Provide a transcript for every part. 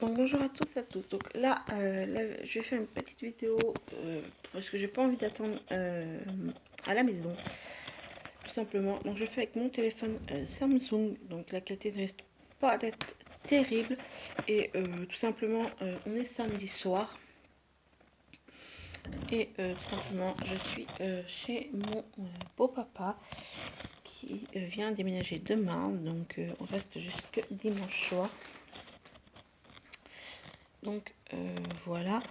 Donc bonjour à tous et à tous. Donc là, je vais faire une petite vidéo parce que j'ai pas envie d'attendre à la maison, tout simplement. Donc je fais avec mon téléphone Samsung. Donc la qualité ne risque pas d'être terrible et tout simplement on est samedi soir et tout simplement je suis chez mon beau papa qui vient déménager demain. Donc on reste jusque dimanche soir. Donc voilà,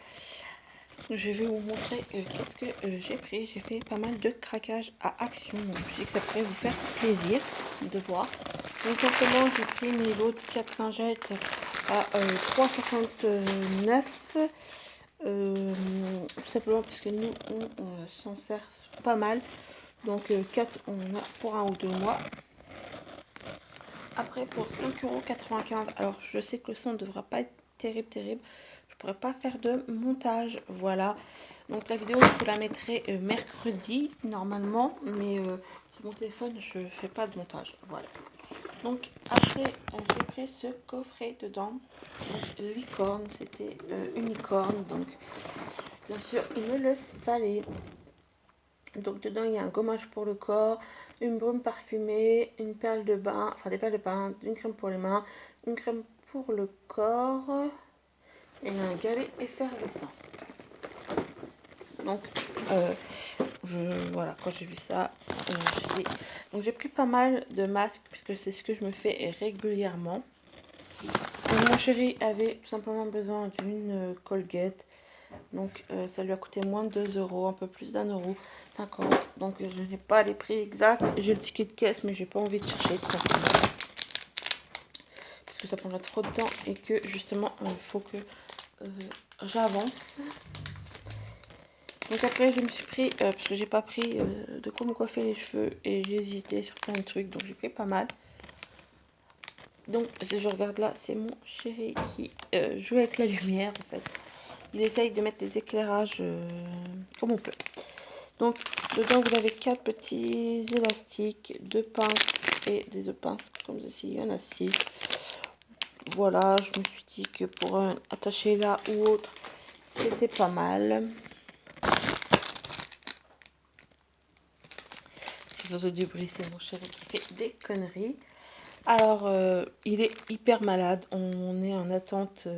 je vais vous montrer qu'est-ce que j'ai pris. J'ai fait pas mal de craquages à Action, donc je sais que ça pourrait vous faire plaisir de voir. Donc simplement j'ai pris mes lots de 4 lingettes à 3,69 tout simplement parce que nous on s'en sert pas mal. Donc 4 on a pour 1 ou 2 mois. Après pour 5,95 €, alors je sais que le son ne devra pas être terrible, je pourrais pas faire de montage, voilà. Donc la vidéo je vous la mettrai mercredi normalement, mais sur mon téléphone je fais pas de montage, voilà. Donc après j'ai pris ce coffret dedans, donc licorne, c'était unicorne, donc bien sûr il me le fallait. Donc dedans il y a un gommage pour le corps, une brume parfumée, une perle de bain, enfin des perles de bain, une crème pour les mains, une crème pour le corps et un galet effervescent. Donc voilà, quand j'ai vu ça, donc j'ai pris pas mal de masques puisque c'est ce que je me fais régulièrement. Donc, mon chéri avait tout simplement besoin d'une Colgate. Donc ça lui a coûté moins de 2 €, un peu plus d'1,50 €. Donc je n'ai pas les prix exacts. J'ai le ticket de caisse, mais j'ai pas envie de chercher tout simplement. Parce que ça prendra trop de temps et que justement il faut que j'avance. Donc après je me suis pris, parce que j'ai pas pris de quoi me coiffer les cheveux et j'ai hésité sur plein de trucs, donc j'ai pris pas mal. Donc si je regarde là, c'est mon chéri qui joue avec la lumière en fait. Il essaye de mettre des éclairages comme on peut. Donc dedans vous avez 4 petits élastiques, 2 pinces et des 2 pinces comme ceci, il y en a 6. Voilà, je me suis dit que pour attacher là ou autre, c'était pas mal. Si vous avez du bruit, c'est mon chéri qui fait des conneries. Alors, il est hyper malade, on est en attente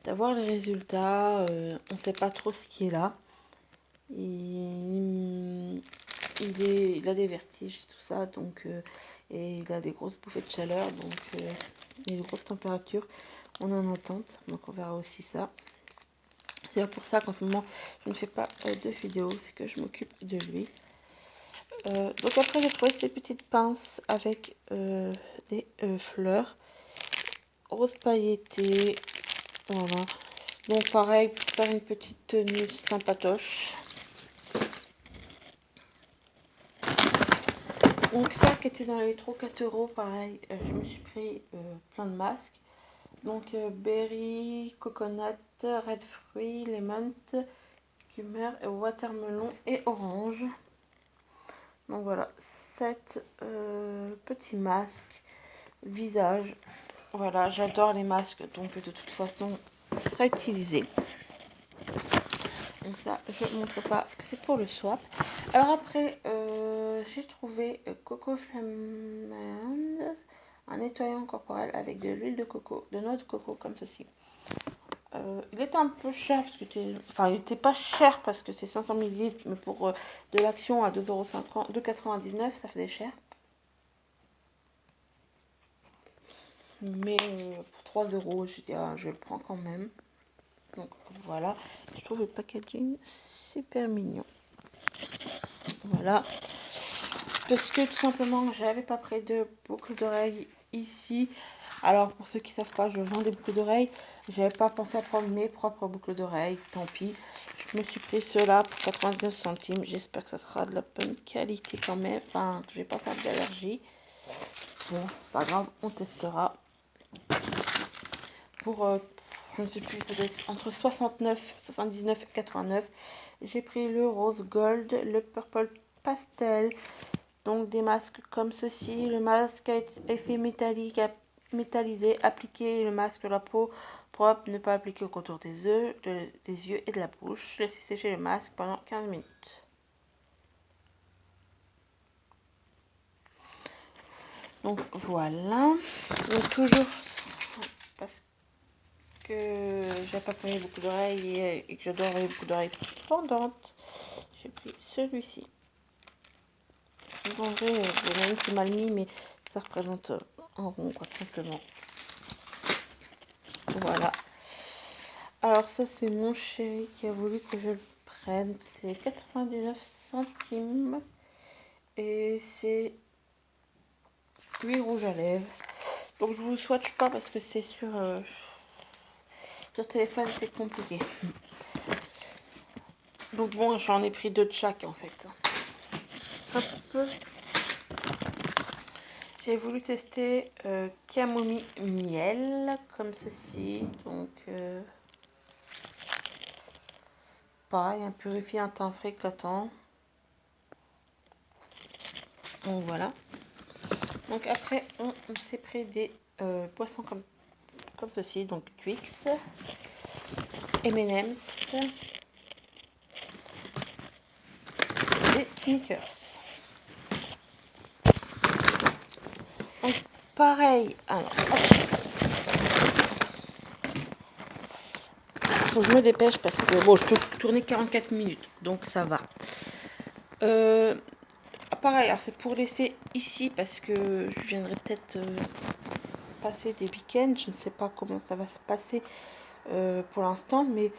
d'avoir les résultats, on ne sait pas trop ce qui est là. Il a des vertiges et tout ça, donc et il a des grosses bouffées de chaleur, donc et des grosses températures. On est en attente, donc on verra aussi ça. C'est pour ça qu'en ce moment je ne fais pas de vidéo, c'est que je m'occupe de lui. Donc après j'ai trouvé ces petites pinces avec des fleurs rose pailleté, voilà. Donc pareil pour faire une petite tenue sympatoche. Donc ça qui était dans les 3-4 €, pareil, je me suis pris plein de masques. Donc berry, coconut, red fruit, lemon, cucumber, watermelon et orange. Donc voilà, 7 petits masques visage. Voilà, j'adore les masques, donc de toute façon, ça sera utilisé. Donc ça, je ne montre pas parce que c'est pour le swap. Alors après, j'ai trouvé Coco Flamand, un nettoyant corporel avec de l'huile de coco, de noix de coco comme ceci. Il était un peu cher parce que il était pas cher parce que c'est 500 ml, mais pour de l'action à 2,50 €, 2,99 €, ça faisait cher. Mais pour 3 €, je dis ah, je le prends quand même. Donc voilà, je trouve le packaging super mignon. Voilà, parce que tout simplement j'avais pas pris de boucle d'oreille ici. Alors pour ceux qui savent pas, je vends des boucles d'oreilles. J'avais pas pensé à prendre mes propres boucles d'oreilles, tant pis. Je me suis pris ceux-là pour 99 centimes. J'espère que ça sera de la bonne qualité quand même. Enfin, que je vais pas faire d'allergie. Bon, c'est pas grave, on testera. Pour je ne sais plus, ça doit être entre 69, 79 et 89. J'ai pris le rose gold, le purple pastel, donc des masques comme ceci. Le masque à effet métallique métallisé. Appliquez le masque sur la peau propre, ne pas appliquer au contour des yeux et de la bouche. Laissez sécher le masque pendant 15 minutes. Donc voilà. Donc toujours parce que j'ai pas pris beaucoup d'oreilles et que j'adore beaucoup d'oreilles pendantes, j'ai pris celui-ci. En vrai, même c'est mal mis, mais ça représente en rond, quoi, tout simplement. Voilà. Alors ça, c'est mon chéri qui a voulu que je le prenne. C'est 99 centimes. Et c'est 8 rouge à lèvres. Donc je vous le swatch pas parce que c'est sur téléphone, c'est compliqué. Donc bon, j'en ai pris 2 de chaque en fait. Hop. J'ai voulu tester camomille miel comme ceci. Donc pareil, un purifiant un teint frais éclatant. Donc voilà. Donc après on s'est pris des poissons comme ceci. Donc Twix, M&M's, et Snickers. Donc pareil, alors faut que je me dépêche parce que bon, je peux tourner 44 minutes, donc ça va. Pareil, alors c'est pour laisser ici parce que je viendrai peut-être passer des week-ends. Je ne sais pas comment ça va se passer pour l'instant, mais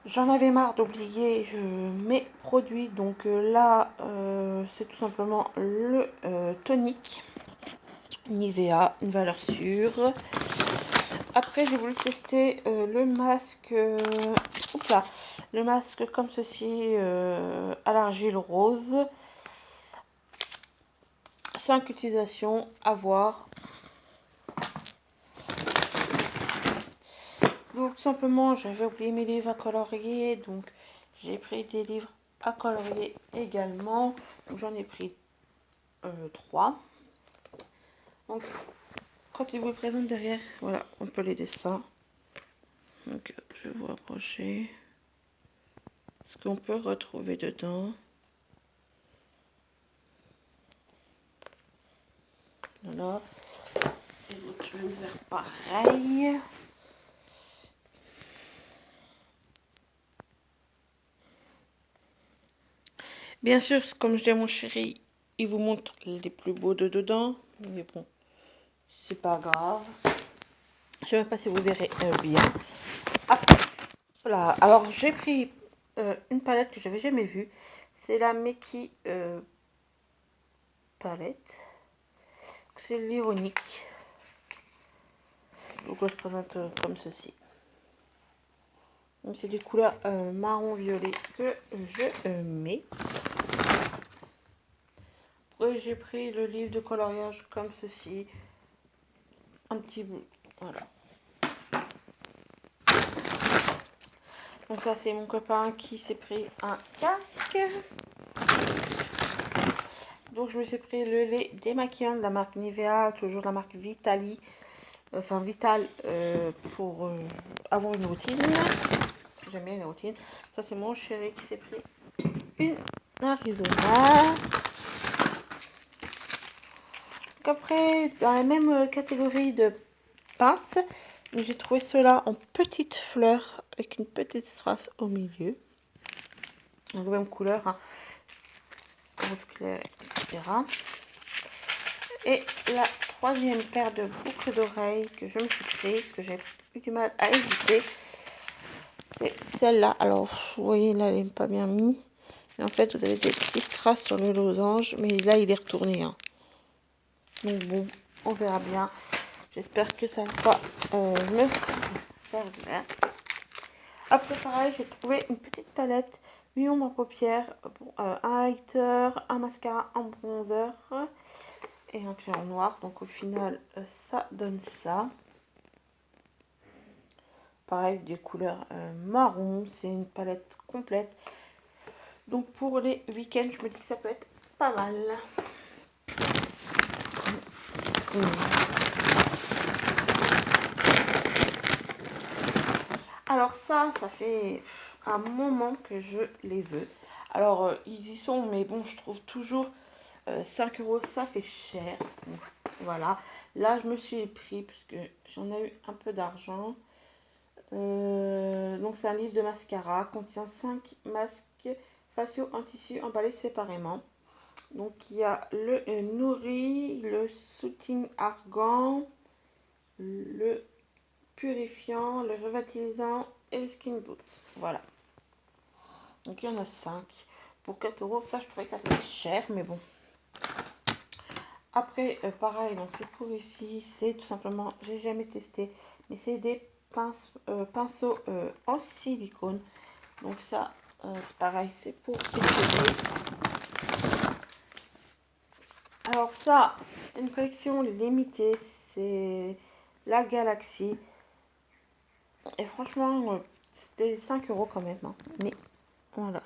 j'en avais marre d'oublier mes produits. Donc là, c'est tout simplement le tonique Nivea, une valeur sûre. Après, j'ai voulu tester le masque, le masque comme ceci à l'argile rose. 5 utilisations à voir. Donc tout simplement, j'avais oublié mes livres à colorier, donc j'ai pris des livres à colorier également. Donc j'en ai pris 3. Donc quand ils vous présentent derrière, voilà, on peut les dessins. Donc je vais vous rapprocher ce qu'on peut retrouver dedans. Voilà. Et donc je vais faire pareil. Bien sûr, comme je dis à mon chéri, il vous montre les plus beaux de dedans. Mais bon, c'est pas grave. Je ne sais même pas si vous verrez bien. Après, voilà. Alors, j'ai pris une palette que je n'avais jamais vue. C'est la Meki palette. C'est l'ironique. Donc, elle se présente comme ceci. Donc, c'est des couleurs marron-violet, ce que je mets. Après, j'ai pris le livre de coloriage comme ceci. Un petit bout. Voilà. Donc ça, c'est mon copain qui s'est pris un casque. Donc je me suis pris le lait démaquillant de la marque Nivea, toujours de la marque Vitali. Enfin Vital pour avoir une routine. J'aime bien une routine. Ça, c'est mon chéri qui s'est pris une Arizona. Donc après, dans la même catégorie de pinces, j'ai trouvé cela en petite fleur avec une petite strass au milieu. Donc même couleur, hein, rose clair, etc. Et la troisième paire de boucles d'oreilles que je me suis prise, parce que j'ai eu du mal à hésiter, c'est celle-là. Alors, vous voyez, là, elle n'est pas bien mise. Mais en fait, vous avez des petits strass sur le losange, mais là, il est retourné. Hein. Donc bon, on verra bien. J'espère que ça va me faire bien. Après, pareil, j'ai trouvé une petite palette, 8 ombres en paupières, un highlighter, un mascara, un bronzer et un crayon noir. Donc au final, ça donne ça. Pareil, des couleurs marron. C'est une palette complète. Donc pour les week-ends, je me dis que ça peut être pas mal. Alors ça fait un moment que je les veux. Alors ils y sont, mais bon, je trouve toujours 5 euros, ça fait cher. Donc, voilà. Là, je me suis pris, parce que j'en ai eu un peu d'argent. Donc c'est un livre de mascara, contient 5 masques faciaux en tissu emballés séparément. Donc il y a le nourri, le soothing argan, le purifiant, le revitalisant et le skin boot. Voilà. Donc il y en a 5 pour 4 euros. Ça, je trouvais que ça fait cher, mais bon. Après, pareil, donc c'est pour ici. C'est tout simplement, j'ai jamais testé, mais c'est des pinceaux en silicone. Donc ça, c'est pareil, c'est pour les cheveux. Alors ça, c'est une collection limitée. C'est la Galaxy. Et franchement, c'était 5 euros quand même. Hein. Mais voilà.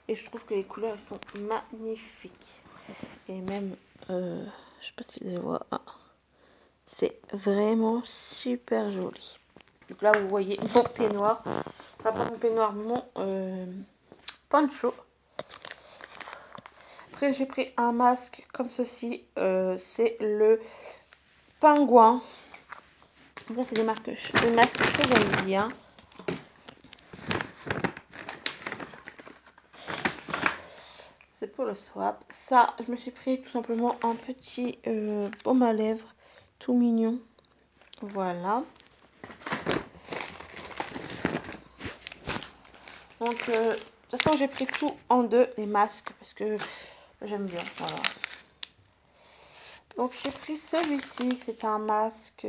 Et je trouve que les couleurs, elles sont magnifiques. Et même, je sais pas si vous allez voir. Ah, c'est vraiment super joli. Donc là, vous voyez mon peignoir. Enfin, pas mon peignoir, mon poncho. Après, j'ai pris un masque comme ceci. C'est le pingouin. Ça, c'est des masques que j'aime bien. C'est pour le swap. Ça, je me suis pris tout simplement un petit baume à lèvres tout mignon. Voilà. Donc, de toute façon, j'ai pris tout en deux, les masques, parce que j'aime bien. Voilà. Donc, j'ai pris celui-ci. C'est un masque...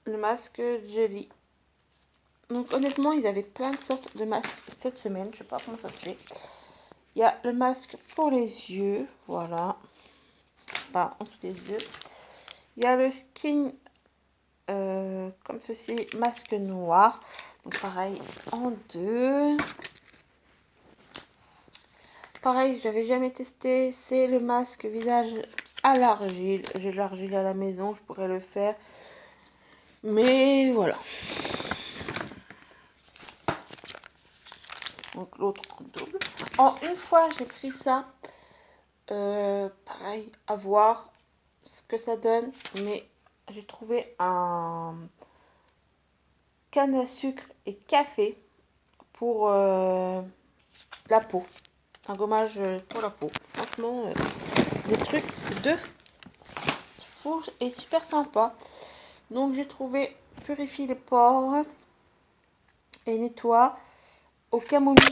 le masque Jelly. Donc, honnêtement, ils avaient plein de sortes de masques cette semaine. Je sais pas comment ça se fait. Il y a le masque pour les yeux. Voilà. Pas en dessous des yeux. Il y a le skin comme ceci, masque noir. Donc pareil en deux. Pareil, j'avais jamais testé. C'est le masque visage à l'argile. J'ai de l'argile à la maison, je pourrais le faire. Mais voilà. Donc l'autre en double. En une fois, j'ai pris ça. Pareil, à voir ce que ça donne. Mais j'ai trouvé un canne à sucre et café pour la peau. Un gommage pour la peau. Franchement, des trucs de fourche et super sympa. Donc j'ai trouvé purifie les pores et nettoie au camomille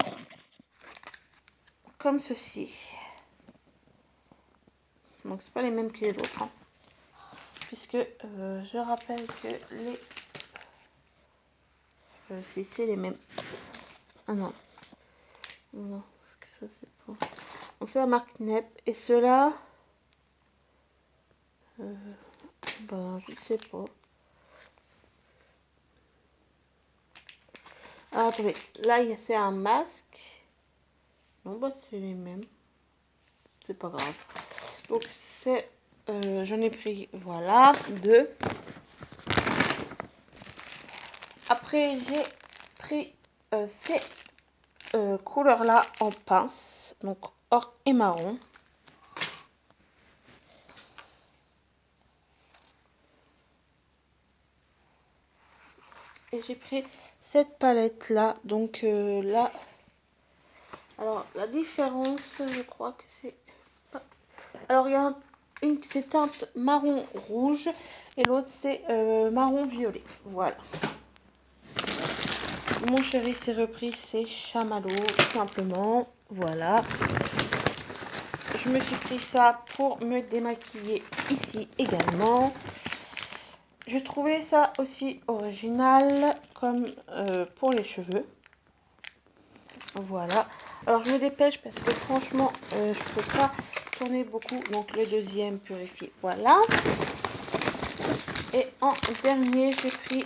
comme ceci. Donc c'est pas les mêmes que les autres. Hein. Puisque je rappelle que les... si c'est les mêmes. Ah non. Non, que ça c'est pas. Donc c'est la marque NEP. Et ceux-là... ben je sais pas. Ah, attendez, là c'est un masque. Non, bah c'est les mêmes. C'est pas grave. Donc c'est, j'en ai pris, voilà, deux. Après j'ai pris ces couleurs là en pince, donc or et marron. Et j'ai pris cette palette là, donc là, alors la différence, je crois que c'est pas... Alors il y a une c'est teinte marron rouge et l'autre c'est marron violet, voilà. Mon chéri s'est repris ses chamallows, tout simplement. Voilà. Je me suis pris ça pour me démaquiller ici également. J'ai trouvé ça aussi original, comme pour les cheveux. Voilà. Alors je me dépêche parce que franchement, je peux pas tourner beaucoup. Donc le deuxième purifié, voilà. Et en dernier, j'ai pris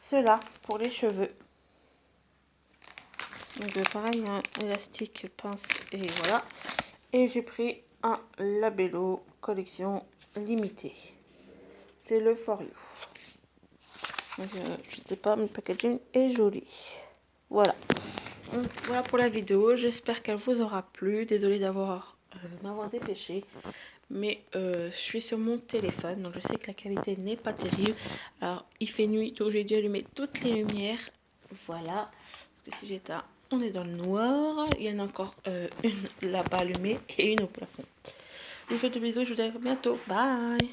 ceux-là pour les cheveux. Donc pareil, un élastique, pince et voilà. Et j'ai pris un Labello collection limitée. C'est le For You. Donc, je sais pas, mais le packaging est joli. Voilà. Donc, voilà pour la vidéo. J'espère qu'elle vous aura plu. Désolée m'avoir dépêché. Mais je suis sur mon téléphone. Donc je sais que la qualité n'est pas terrible. Alors il fait nuit. Donc j'ai dû allumer toutes les lumières. Voilà. Parce que si j'éteins, on est dans le noir. Il y en a encore une là-bas allumée et une au plafond. Je vous fais de bisous. Je vous dis à bientôt. Bye.